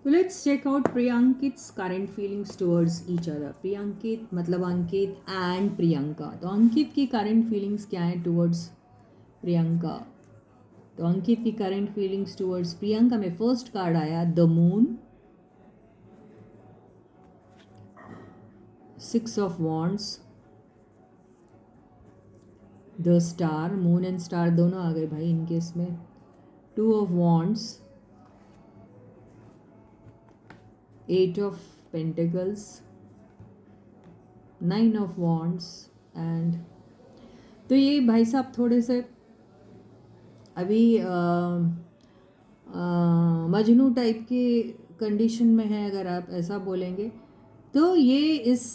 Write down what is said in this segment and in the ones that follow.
So let's check out Priyankit's current feelings towards each other. Priyankit मतलब अंकित and Priyanka. तो अंकित की current feelings क्या है towards प्रियंका? तो अंकित की current feelings towards प्रियंका में first card आया the moon, 6 of wands, the star, moon and star दोनों आ गए भाई इनके इसमें, 2 of wands, 8 of pentacles, 9 of wands and तो ये भाई साहब थोड़े से अभी मजनू टाइप के कंडीशन में है, अगर आप ऐसा बोलेंगे तो ये इस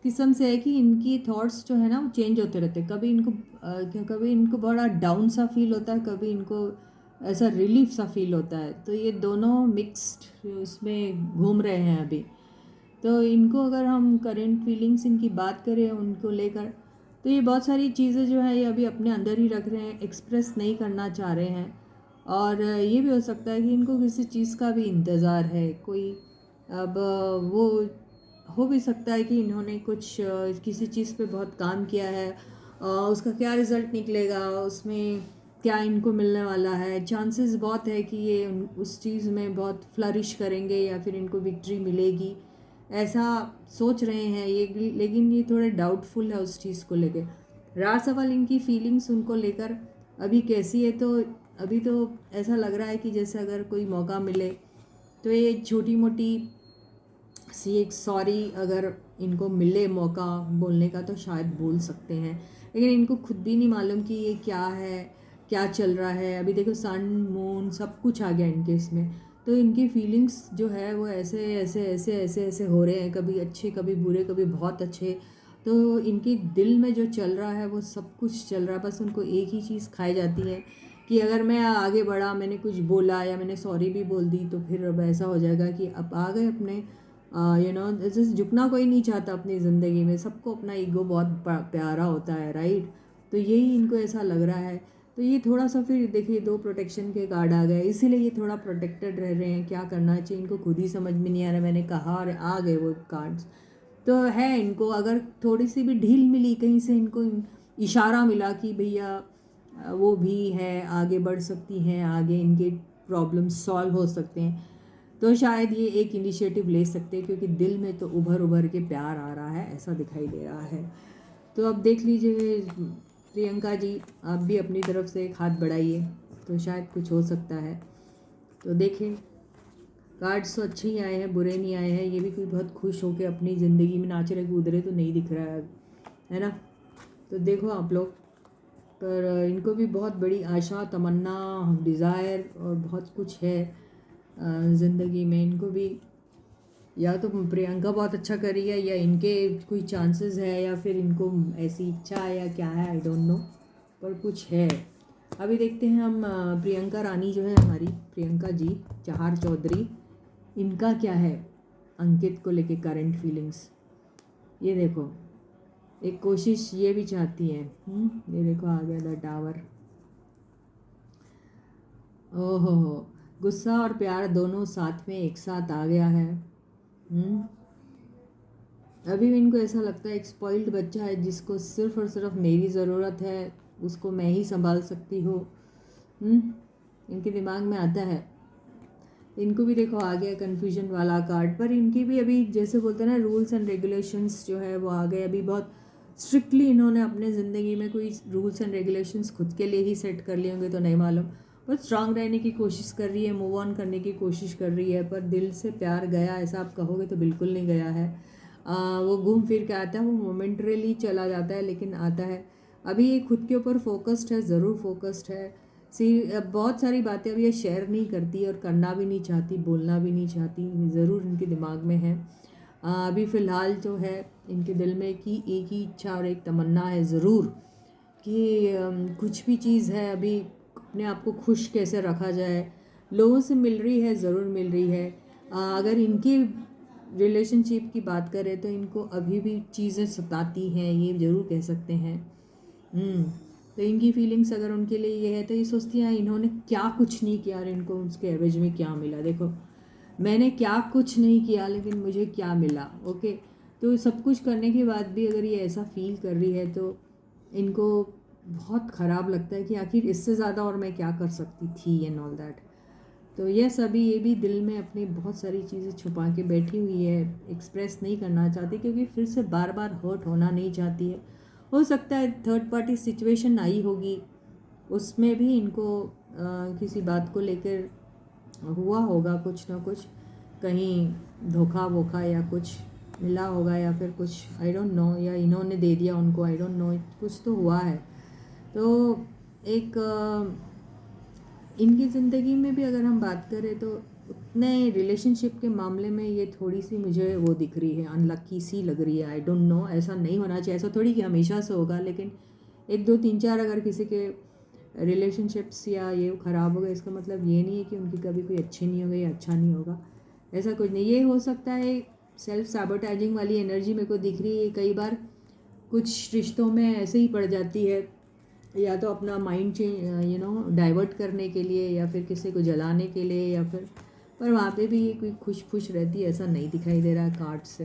किस्म से है कि इनकी थॉट्स जो है ना वो चेंज होते रहते हैं. कभी इनको बड़ा डाउन सा फील होता है, कभी इनको ऐसा रिलीफ सा फील होता है. तो ये दोनों मिक्स्ड उसमें घूम रहे हैं अभी. तो इनको अगर हम करेंट फीलिंग्स इनकी बात करें उनको लेकर, तो ये बहुत सारी चीज़ें जो है ये अभी अपने अंदर ही रख रहे हैं, एक्सप्रेस नहीं करना चाह रहे हैं. और ये भी हो सकता है कि इनको किसी चीज़ का भी इंतज़ार है कोई. अब वो हो भी सकता है कि इन्होंने कुछ किसी चीज़ पे बहुत काम किया है, उसका क्या रिज़ल्ट निकलेगा, उसमें क्या इनको मिलने वाला है. चांसेस बहुत है कि ये उस चीज़ में बहुत फ्लरिश करेंगे या फिर इनको विक्ट्री मिलेगी, ऐसा सोच रहे हैं ये. लेकिन ये थोड़े डाउटफुल है उस चीज़ को लेकर. रहा सवाल इनकी फीलिंग्स उनको लेकर अभी कैसी है, तो अभी तो ऐसा लग रहा है कि जैसे अगर कोई मौका मिले तो ये छोटी मोटी सी एक सॉरी अगर इनको मिले मौका बोलने का तो शायद बोल सकते हैं. लेकिन इनको खुद भी नहीं मालूम कि ये क्या है, क्या चल रहा है. अभी देखो सन मून सब कुछ आ गया इनके इसमें. तो इनकी फीलिंग्स जो है वो ऐसे ऐसे ऐसे ऐसे ऐसे हो रहे हैं, कभी अच्छे कभी बुरे कभी बहुत अच्छे. तो इनके दिल में जो चल रहा है वो सब कुछ चल रहा है. बस उनको एक ही चीज़ खाई जाती है कि अगर मैं आगे बढ़ा, मैंने कुछ बोला या मैंने सॉरी भी बोल दी तो फिर अब ऐसा हो जाएगा कि अब आ गए अपने जैसे झुकना कोई नहीं चाहता अपनी ज़िंदगी में. सबको अपना ईगो बहुत प्यारा होता है, राइट. तो यही इनको ऐसा लग रहा है. तो ये थोड़ा सा फिर देखिए 2 प्रोटेक्शन के कार्ड आ गए, इसीलिए ये थोड़ा प्रोटेक्टेड रह रहे हैं. क्या करना चाहिए इनको खुद ही समझ में नहीं आ रहा. मैंने कहा और आ गए वो कार्ड्स. तो है इनको अगर थोड़ी सी भी ढील मिली कहीं से, इनको इशारा मिला कि भैया वो भी है, आगे बढ़ सकती हैं, आगे इनके प्रॉब्लम्स सॉल्व हो सकते हैं, तो शायद ये एक इनिशिएटिव ले सकते हैं. क्योंकि दिल में तो उभर के प्यार आ रहा है, ऐसा दिखाई दे रहा है. तो अब देख लीजिए प्रियंका जी, आप भी अपनी तरफ से एक हाथ बढ़ाइए तो शायद कुछ हो सकता है. तो देखें कार्ड्स तो अच्छे ही आए हैं, बुरे नहीं आए हैं. ये भी कोई बहुत खुश होकर अपनी ज़िंदगी में नाच रहे कूद रहे तो नहीं दिख रहा है ना. तो देखो आप लोग, पर इनको भी बहुत बड़ी आशा तमन्ना डिज़ायर और बहुत कुछ है ज़िंदगी में. इनको भी या तो प्रियंका बहुत अच्छा कर रही है या इनके कोई चांसेस है या फिर इनको ऐसी इच्छा है या क्या है, आई डोंट नो, पर कुछ है. अभी देखते हैं हम प्रियंका रानी जो है हमारी, प्रियंका जी चहार चौधरी, इनका क्या है अंकित को लेके करंट फीलिंग्स. ये देखो एक कोशिश ये भी चाहती है. ये देखो आ गया द टावर. ओहो गुस्सा और प्यार दोनों साथ में एक साथ आ गया है. अभी भी इनको ऐसा लगता है एक स्पॉइल्ड बच्चा है जिसको सिर्फ और सिर्फ मेरी ज़रूरत है, उसको मैं ही संभाल सकती हूँ. इनके दिमाग में आता है. इनको भी देखो आ गया कन्फ्यूजन वाला कार्ड. पर इनकी भी अभी जैसे बोलते हैं ना रूल्स एंड रेगुलेशंस जो है वो आ गए. अभी बहुत स्ट्रिक्टली इन्होंने अपने ज़िंदगी में कोई रूल्स एंड रेगुलेशंस खुद के लिए ही सेट कर लिए होंगे तो नहीं मालूम. बहुत स्ट्रांग रहने की कोशिश कर रही है, मूव ऑन करने की कोशिश कर रही है. पर दिल से प्यार गया ऐसा आप कहोगे तो बिल्कुल नहीं गया है. वो घूम फिर के आता है, वो मोमेंटरीली चला जाता है लेकिन आता है. अभी ये खुद के ऊपर फोकस्ड है, ज़रूर फोकस्ड है. बहुत सारी बातें अभी ये शेयर नहीं करती और करना भी नहीं चाहती, बोलना भी नहीं चाहती. ज़रूर इनके दिमाग में है. अभी फ़िलहाल जो है इनके दिल में कि एक ही इच्छा और एक तमन्ना है ज़रूर कि कुछ भी चीज़ है अभी अपने आप को खुश कैसे रखा जाए. लोगों से मिल रही है, ज़रूर मिल रही है. अगर इनकी रिलेशनशिप की बात करें तो इनको अभी भी चीज़ें सताती हैं, ये ज़रूर कह सकते हैं. तो इनकी फीलिंग्स अगर उनके लिए ये है तो ये सोचती हैं इन्होंने क्या कुछ नहीं किया और इनको उसके एवरेज में क्या मिला. देखो मैंने क्या कुछ नहीं किया लेकिन मुझे क्या मिला। ओके, तो सब कुछ करने के बाद भी अगर ये ऐसा फील कर रही है तो इनको बहुत ख़राब लगता है कि आखिर इससे ज़्यादा और मैं क्या कर सकती थी एंड ऑल दैट। तो यस, अभी ये भी दिल में अपनी बहुत सारी चीज़ें छुपा के बैठी हुई है, एक्सप्रेस नहीं करना चाहती क्योंकि फिर से बार बार हर्ट होना नहीं चाहती है। हो सकता है थर्ड पार्टी सिचुएशन आई होगी, उसमें भी इनको किसी बात को लेकर हुआ होगा कुछ ना कुछ, कहीं धोखा वोखा या कुछ मिला होगा या फिर कुछ आई डोंट नो, या इन्होंने दे दिया उनको, आई डोंट नो, कुछ तो हुआ है। तो एक इनकी ज़िंदगी में भी अगर हम बात करें तो उतने रिलेशनशिप के मामले में ये थोड़ी सी मुझे वो दिख रही है, अनलक्की सी लग रही है। आई डोंट नो, ऐसा नहीं होना चाहिए, ऐसा थोड़ी कि हमेशा से होगा, लेकिन 1 2 3 4 अगर किसी के रिलेशनशिप्स या ये ख़राब हो गए इसका मतलब ये नहीं है कि उनकी कभी कोई अच्छी नहीं होगी या अच्छा नहीं होगा, ऐसा कुछ नहीं। ये हो सकता है सेल्फ सैबोटाइजिंग वाली एनर्जी मेरे को दिख रही है कई बार, कुछ रिश्तों में ऐसे ही पड़ जाती है, या तो अपना माइंड चेंज डाइवर्ट करने के लिए या फिर किसी को जलाने के लिए या फिर, पर वहाँ पे भी ये कोई खुश खुश रहती है ऐसा नहीं दिखाई दे रहा है कार्ड से।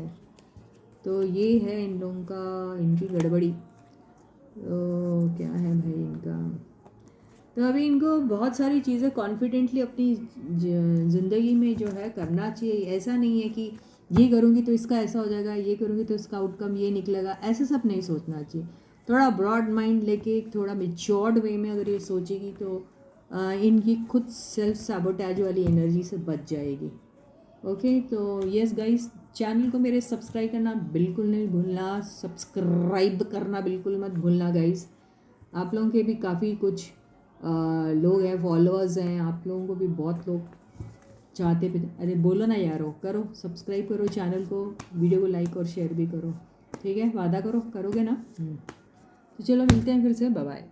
तो ये है इन लोगों का, इनकी गड़बड़ी। तो क्या है भाई इनका, तो अभी इनको बहुत सारी चीज़ें कॉन्फिडेंटली अपनी ज़िंदगी में जो है करना चाहिए। ऐसा नहीं है कि ये करूँगी तो इसका ऐसा हो जाएगा, ये करूँगी तो इसका आउटकम ये निकलेगा, ऐसे सब नहीं सोचना चाहिए। थोड़ा ब्रॉड माइंड लेके थोड़ा मेच्योर्ड वे में अगर ये सोचेगी तो इनकी खुद सेल्फ सैबोटैज वाली एनर्जी से बच जाएगी। ओके, तो यस गाइस, चैनल को मेरे सब्सक्राइब करना बिल्कुल नहीं भूलना, सब्सक्राइब करना बिल्कुल मत भूलना गाइस। आप लोगों के भी काफ़ी कुछ लोग हैं, फॉलोअर्स हैं, आप लोगों को भी बहुत लोग चाहते पे, अरे बोलो ना यारो, करो सब्सक्राइब करो चैनल को, वीडियो को लाइक और शेयर भी करो, ठीक है, वादा करो करोगे ना। तो चलो मिलते हैं फिर से, बाय बाय।